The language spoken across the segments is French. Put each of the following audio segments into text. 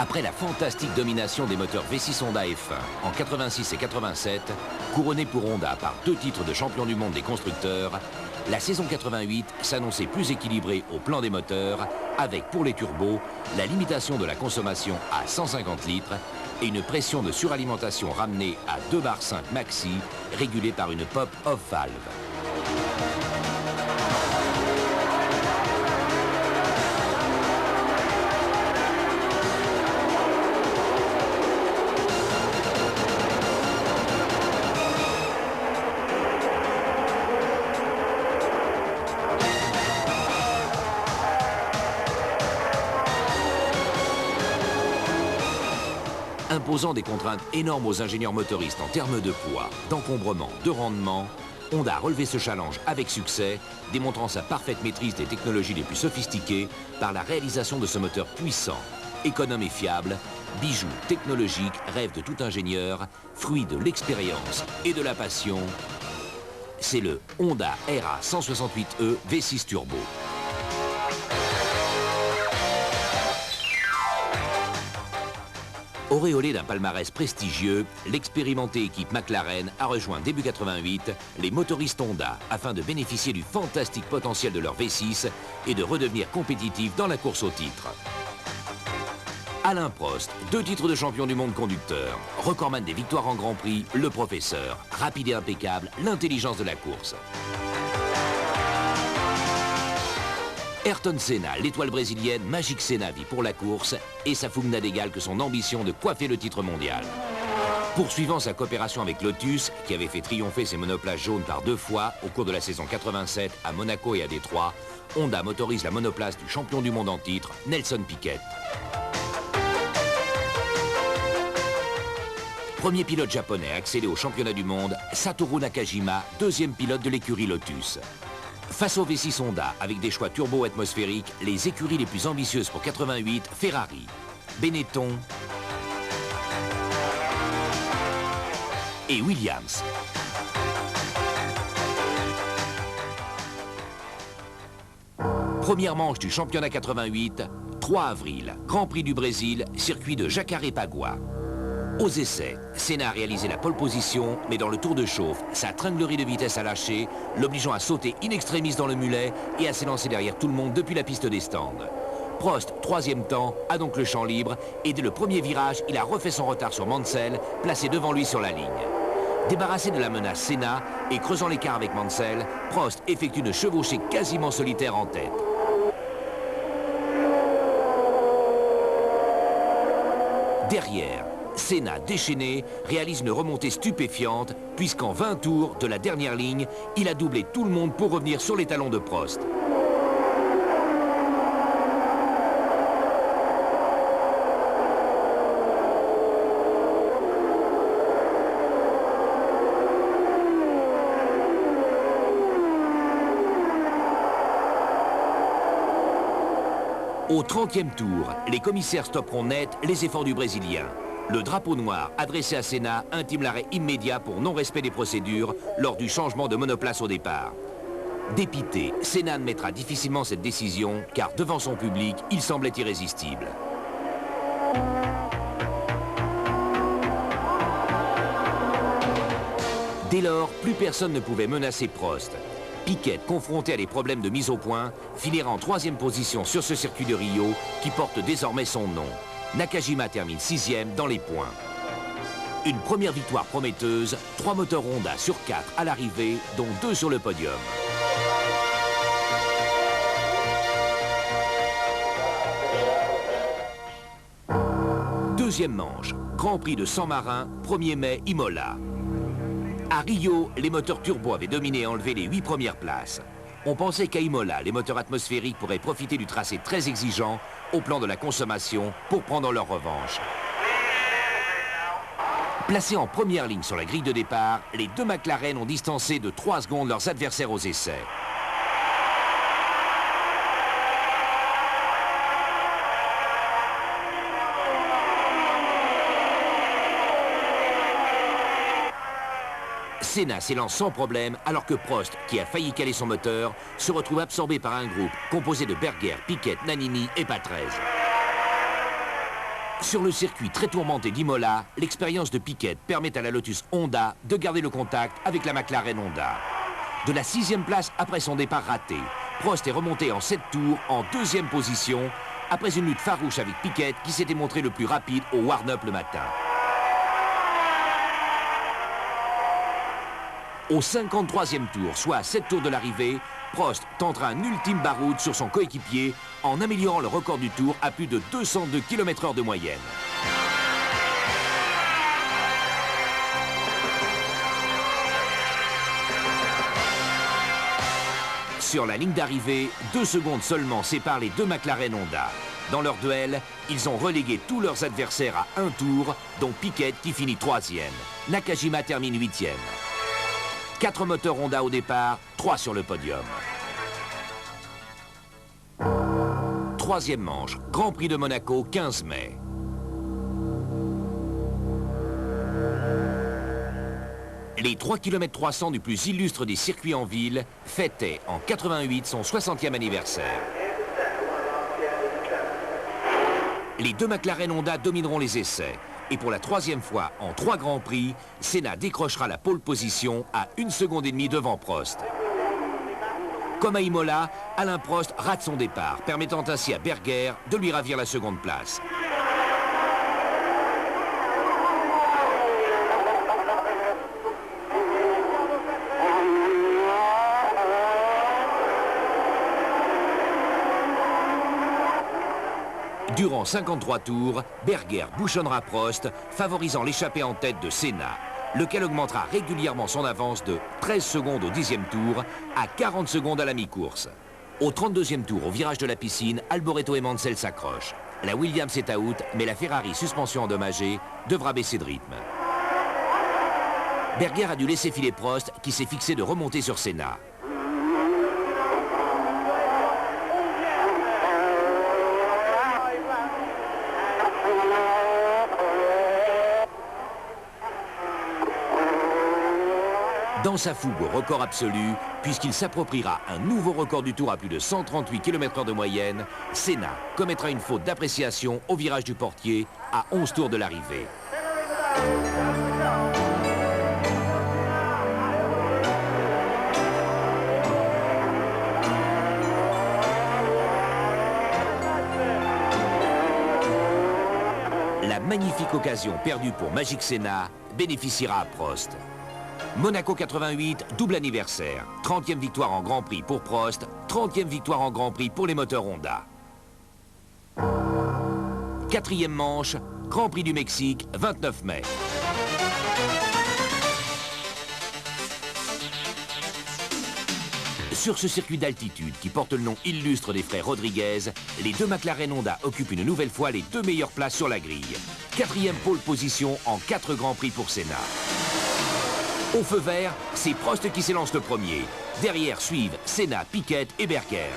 Après la fantastique domination des moteurs V6 Honda F1 en 86 et 87, couronnés pour Honda par 2 titres de champion du monde des constructeurs, la saison 88 s'annonçait plus équilibrée au plan des moteurs, avec pour les turbos la limitation de la consommation à 150 litres et une pression de suralimentation ramenée à 2,5 bar maxi, régulée par une pop-off valve. Imposant des contraintes énormes aux ingénieurs motoristes en termes de poids, d'encombrement, de rendement, Honda a relevé ce challenge avec succès, démontrant sa parfaite maîtrise des technologies les plus sophistiquées par la réalisation de ce moteur puissant, économe et fiable, bijou technologique, rêve de tout ingénieur, fruit de l'expérience et de la passion. C'est le Honda RA 168E V6 Turbo. Auréolé d'un palmarès prestigieux, l'expérimentée équipe McLaren a rejoint début 88 les motoristes Honda afin de bénéficier du fantastique potentiel de leur V6 et de redevenir compétitifs dans la course au titre. Alain Prost, 2 titres de champion du monde conducteur, recordman des victoires en Grand Prix, le professeur, rapide et impeccable, l'intelligence de la course. Ayrton Senna, l'étoile brésilienne, Magic Senna vit pour la course et sa fougue n'a d'égal que son ambition de coiffer le titre mondial. Poursuivant sa coopération avec Lotus, qui avait fait triompher ses monoplaces jaunes par 2 fois au cours de la saison 87 à Monaco et à Détroit, Honda motorise la monoplace du champion du monde en titre, Nelson Piquet. Premier pilote japonais à accéder au championnat du monde, Satoru Nakajima, 2e pilote de l'écurie Lotus. Face au V6 Honda, avec des choix turbo-atmosphériques, les écuries les plus ambitieuses pour 88, Ferrari, Benetton et Williams. Première manche du championnat 88, 3 avril, Grand Prix du Brésil, circuit de Jacarepaguá. Aux essais, Senna a réalisé la pole position, mais dans le tour de chauffe, sa tringlerie de vitesse a lâché, l'obligeant à sauter in extremis dans le mulet et à s'élancer derrière tout le monde depuis la piste des stands. Prost, 3e temps, a donc le champ libre et dès le premier virage, il a refait son retard sur Mansell, placé devant lui sur la ligne. Débarrassé de la menace Senna et creusant l'écart avec Mansell, Prost effectue une chevauchée quasiment solitaire en tête. Derrière, Senna, déchaîné, réalise une remontée stupéfiante, puisqu'en 20 tours de la dernière ligne, il a doublé tout le monde pour revenir sur les talons de Prost. Au 30e tour, les commissaires stopperont net les efforts du Brésilien. Le drapeau noir adressé à Senna intime l'arrêt immédiat pour non-respect des procédures lors du changement de monoplace au départ. Dépité, Senna admettra difficilement cette décision car devant son public, il semblait irrésistible. Dès lors, plus personne ne pouvait menacer Prost. Piquet, confronté à des problèmes de mise au point, finira en 3e position sur ce circuit de Rio qui porte désormais son nom. Nakajima termine 6e dans les points. Une première victoire prometteuse, 3 moteurs Honda sur 4 à l'arrivée, dont 2 sur le podium. Deuxième manche, Grand Prix de San Marin, 1er mai, Imola. À Rio, les moteurs turbo avaient dominé et enlevé les 8 premières places. On pensait qu'à Imola, les moteurs atmosphériques pourraient profiter du tracé très exigeant au plan de la consommation pour prendre leur revanche. Placés en première ligne sur la grille de départ, les 2 McLaren ont distancé de 3 secondes leurs adversaires aux essais. Senna s'élance sans problème alors que Prost, qui a failli caler son moteur, se retrouve absorbé par un groupe composé de Berger, Piquet, Nannini et Patrese. Sur le circuit très tourmenté d'Imola, l'expérience de Piquet permet à la Lotus Honda de garder le contact avec la McLaren Honda. De la 6e place après son départ raté, Prost est remonté en 7 tours en 2e position après une lutte farouche avec Piquet qui s'était montré le plus rapide au warm-up le matin. Au 53e tour, soit à 7 tours de l'arrivée, Prost tentera un ultime baroud sur son coéquipier en améliorant le record du tour à plus de 202 km/h de moyenne. Sur la ligne d'arrivée, 2 secondes seulement séparent les deux McLaren Honda. Dans leur duel, ils ont relégué tous leurs adversaires à un tour, dont Piquet qui finit 3e. Nakajima termine 8e. 4 moteurs Honda au départ, 3 sur le podium. 3e manche, Grand Prix de Monaco, 15 mai. Les 3 km 300 du plus illustre des circuits en ville fêtaient en 88 son 60e anniversaire. Les deux McLaren Honda domineront les essais. Et pour la 3e fois en 3 Grands Prix, Senna décrochera la pole position à 1,5 seconde devant Prost. Comme à Imola, Alain Prost rate son départ, permettant ainsi à Berger de lui ravir la 2e place. Durant 53 tours, Berger bouchonnera Prost, favorisant l'échappée en tête de Senna, lequel augmentera régulièrement son avance de 13 secondes au 10e tour à 40 secondes à la mi-course. Au 32e tour, au virage de la piscine, Alboreto et Mansell s'accrochent. La Williams est out, mais la Ferrari, suspension endommagée, devra baisser de rythme. Berger a dû laisser filer Prost, qui s'est fixé de remonter sur Senna. Dans sa fougue au record absolu, puisqu'il s'appropriera un nouveau record du tour à plus de 138 km/h de moyenne, Senna commettra une faute d'appréciation au virage du portier à 11 tours de l'arrivée. La magnifique occasion perdue pour Magic Senna bénéficiera à Prost. Monaco 88, double anniversaire. 30e victoire en Grand Prix pour Prost, 30e victoire en Grand Prix pour les moteurs Honda. 4e manche, Grand Prix du Mexique, 29 mai. Sur ce circuit d'altitude qui porte le nom illustre des frères Rodriguez, les deux McLaren Honda occupent une nouvelle fois les 2 meilleures places sur la grille. 4e pole position en 4 Grands Prix pour Senna. Au feu vert, c'est Prost qui s'élance le premier. Derrière suivent Senna, Piquet et Berger.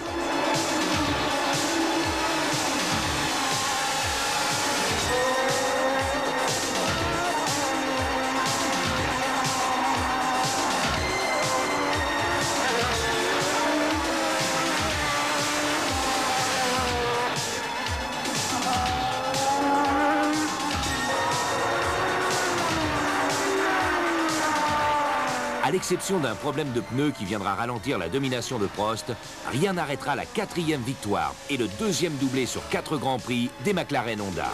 À l'exception d'un problème de pneus qui viendra ralentir la domination de Prost, rien n'arrêtera la 4e victoire et le 2e doublé sur 4 Grands Prix des McLaren Honda.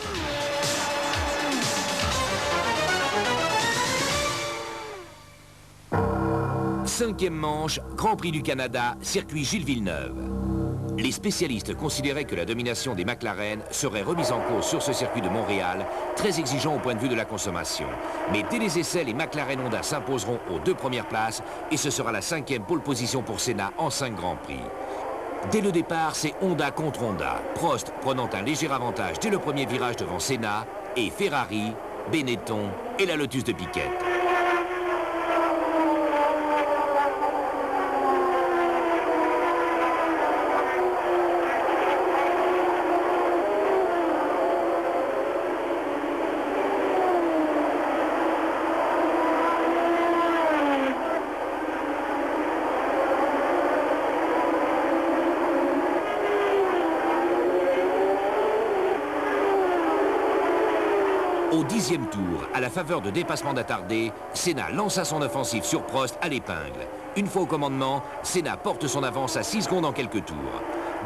5e manche, Grand Prix du Canada, circuit Gilles Villeneuve. Les spécialistes considéraient que la domination des McLaren serait remise en cause sur ce circuit de Montréal, très exigeant au point de vue de la consommation. Mais dès les essais, les McLaren Honda s'imposeront aux 2 premières places et ce sera la 5e pole position pour Senna en 5 Grands Prix. Dès le départ, c'est Honda contre Honda, Prost prenant un léger avantage dès le premier virage devant Senna et Ferrari, Benetton et la Lotus de Piquet. Au 10e tour, à la faveur de dépassements d'attardés, Senna lança son offensive sur Prost à l'épingle. Une fois au commandement, Senna porte son avance à 6 secondes en quelques tours.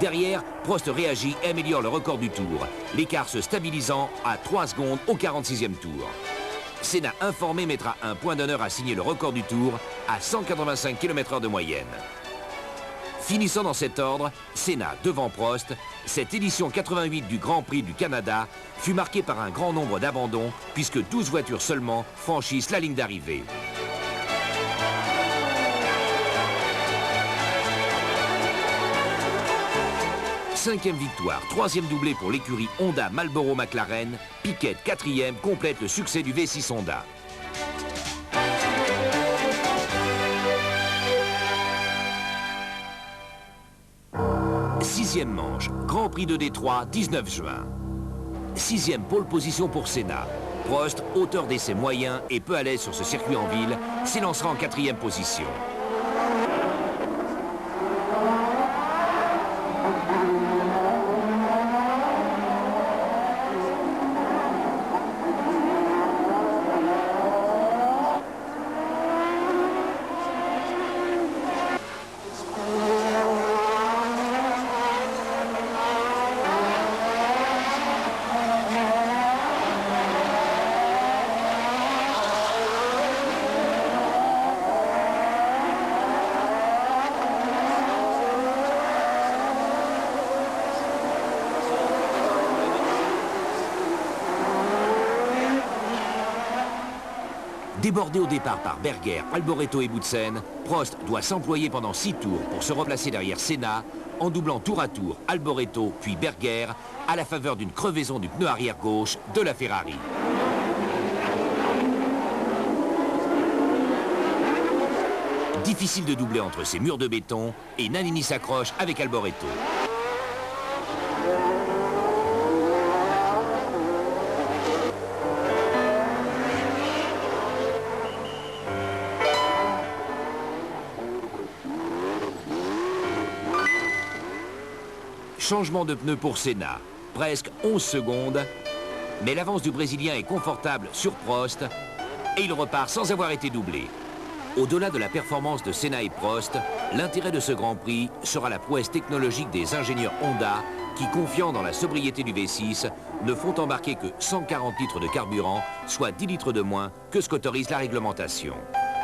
Derrière, Prost réagit et améliore le record du tour, l'écart se stabilisant à 3 secondes au 46e tour. Senna informé mettra un point d'honneur à signer le record du tour à 185 km/h de moyenne. Finissant dans cet ordre, Senna devant Prost, cette édition 88 du Grand Prix du Canada fut marquée par un grand nombre d'abandons puisque 12 voitures seulement franchissent la ligne d'arrivée. Cinquième victoire, troisième doublé pour l'écurie Honda Marlboro McLaren, Piquet quatrième complète le succès du V6 Honda. Sixième manche, Grand Prix de Détroit, 19 juin. Sixième pole position pour Senna. Prost, auteur d'essais moyens et peu à l'aise sur ce circuit en ville, s'élancera en quatrième position. Débordé au départ par Berger, Alboreto et Boutsen, Prost doit s'employer pendant 6 tours pour se replacer derrière Senna, en doublant tour à tour Alboreto puis Berger, à la faveur d'une crevaison du pneu arrière gauche de la Ferrari. Difficile de doubler entre ces murs de béton et Nannini s'accroche avec Alboreto. Changement de pneu pour Senna, presque 11 secondes, mais l'avance du Brésilien est confortable sur Prost et il repart sans avoir été doublé. Au-delà de la performance de Senna et Prost, l'intérêt de ce Grand Prix sera la prouesse technologique des ingénieurs Honda qui, confiants dans la sobriété du V6, ne font embarquer que 140 litres de carburant, soit 10 litres de moins que ce qu'autorise la réglementation.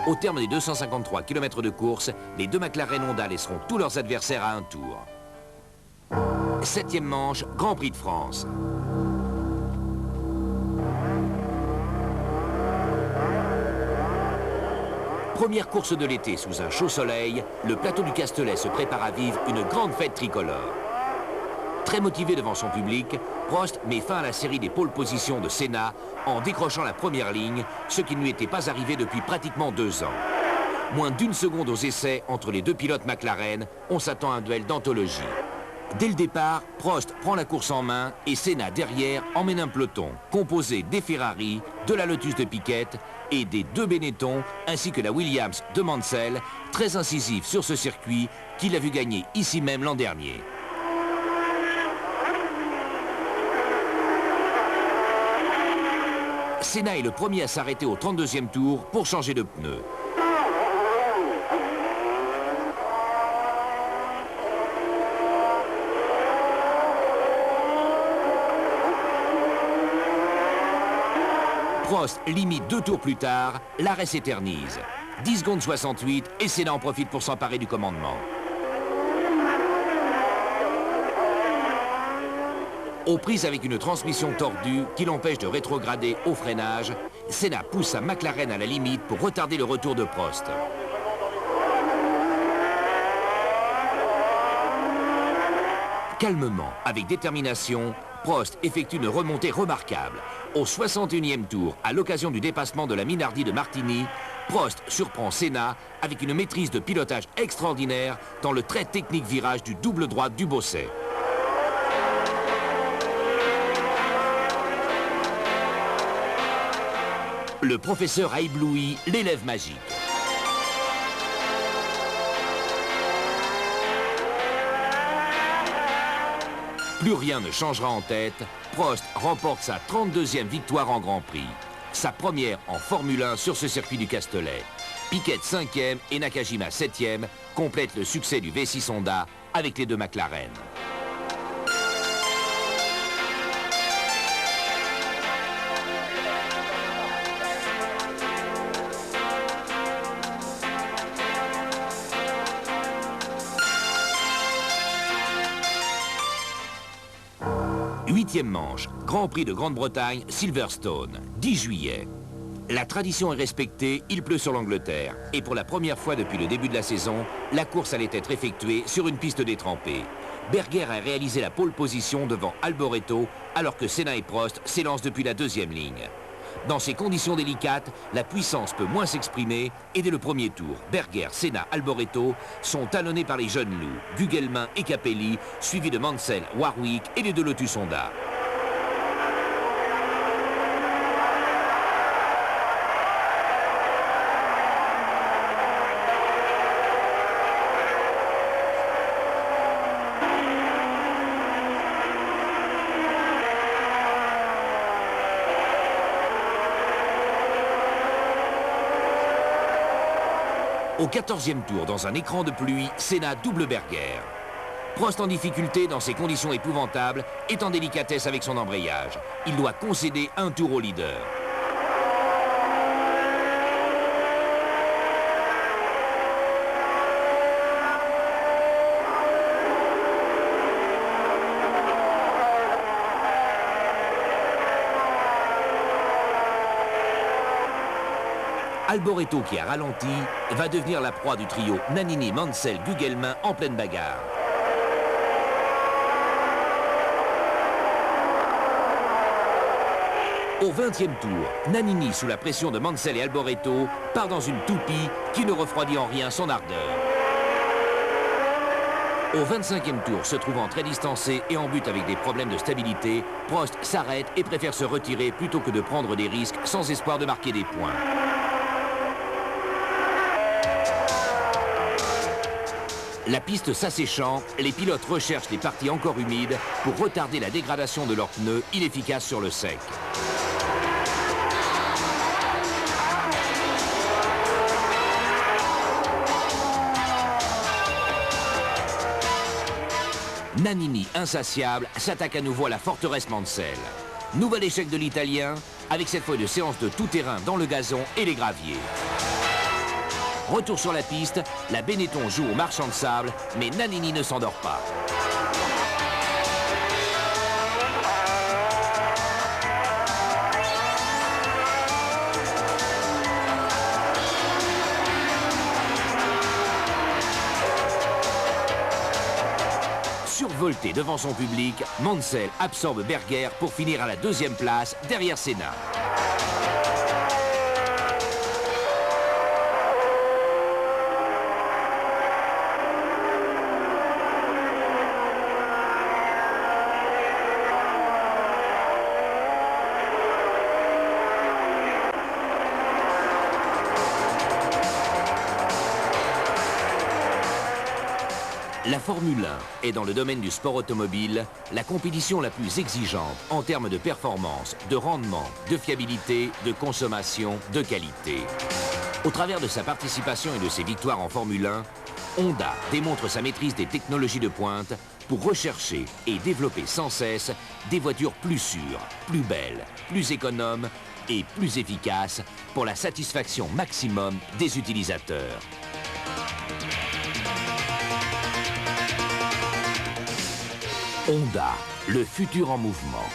Au terme des 253 km de course, les deux McLaren Honda laisseront tous leurs adversaires à un tour. Septième manche, Grand Prix de France. Première course de l'été sous un chaud soleil, le plateau du Castellet se prépare à vivre une grande fête tricolore. Très motivé devant son public, Prost met fin à la série des pole positions de Senna en décrochant la première ligne, ce qui ne lui était pas arrivé depuis pratiquement 2 ans. Moins d'1 seconde aux essais entre les deux pilotes McLaren, on s'attend à un duel d'anthologie. Dès le départ, Prost prend la course en main et Senna derrière emmène un peloton composé des Ferrari, de la Lotus de Piquet et des deux Benetton ainsi que la Williams de Mansell, très incisive sur ce circuit qu'il a vu gagner ici même l'an dernier. Senna est le premier à s'arrêter au 32e tour pour changer de pneu. Prost limite 2 tours plus tard, l'arrêt s'éternise. 10 secondes 68 et Senna en profite pour s'emparer du commandement. Aux prises avec une transmission tordue qui l'empêche de rétrograder au freinage, Senna pousse sa McLaren à la limite pour retarder le retour de Prost. Calmement, avec détermination, Prost effectue une remontée remarquable. Au 61e tour, à l'occasion du dépassement de la Minardi de Martini, Prost surprend Senna avec une maîtrise de pilotage extraordinaire dans le très technique virage du double droite du Beausset. Le professeur a ébloui l'élève magique. Plus rien ne changera en tête, Prost remporte sa 32e victoire en Grand Prix. Sa première en Formule 1 sur ce circuit du Castellet. Piquet 5e et Nakajima 7e complètent le succès du V6 Honda avec les deux McLaren. Huitième manche, Grand Prix de Grande-Bretagne, Silverstone, 10 juillet. La tradition est respectée, il pleut sur l'Angleterre. Et pour la première fois depuis le début de la saison, la course allait être effectuée sur une piste détrempée. Berger a réalisé la pole position devant Alboreto, alors que Senna et Prost s'élancent depuis la deuxième ligne. Dans ces conditions délicates, la puissance peut moins s'exprimer et dès le premier tour, Berger, Senna, Alboreto sont talonnés par les jeunes loups, Gugelmin et Capelli, suivis de Mansell, Warwick et les deux Lotus Honda. Au 14e tour, dans un écran de pluie, Senna double Berger. Prost en difficulté dans ces conditions épouvantables est en délicatesse avec son embrayage. Il doit concéder un tour au leader. Alboreto, qui a ralenti, va devenir la proie du trio Nannini, Mansell, Gugelmin en pleine bagarre. Au 20e tour, Nannini, sous la pression de Mansell et Alboreto, part dans une toupie qui ne refroidit en rien son ardeur. Au 25e tour, se trouvant très distancé et en but avec des problèmes de stabilité, Prost s'arrête et préfère se retirer plutôt que de prendre des risques sans espoir de marquer des points. La piste s'asséchant, les pilotes recherchent les parties encore humides pour retarder la dégradation de leurs pneus inefficaces sur le sec. Nannini, insatiable, s'attaque à nouveau à la forteresse Mansell. Nouvel échec de l'Italien, avec cette fois une séance de tout-terrain dans le gazon et les graviers. Retour sur la piste, la Benetton joue au marchand de sable, mais Nannini ne s'endort pas. Survolté devant son public, Mansell absorbe Berger pour finir à la deuxième place derrière Senna. La Formule 1 est dans le domaine du sport automobile la compétition la plus exigeante en termes de performance, de rendement, de fiabilité, de consommation, de qualité. Au travers de sa participation et de ses victoires en Formule 1, Honda démontre sa maîtrise des technologies de pointe pour rechercher et développer sans cesse des voitures plus sûres, plus belles, plus économes et plus efficaces pour la satisfaction maximum des utilisateurs. Honda, le futur en mouvement.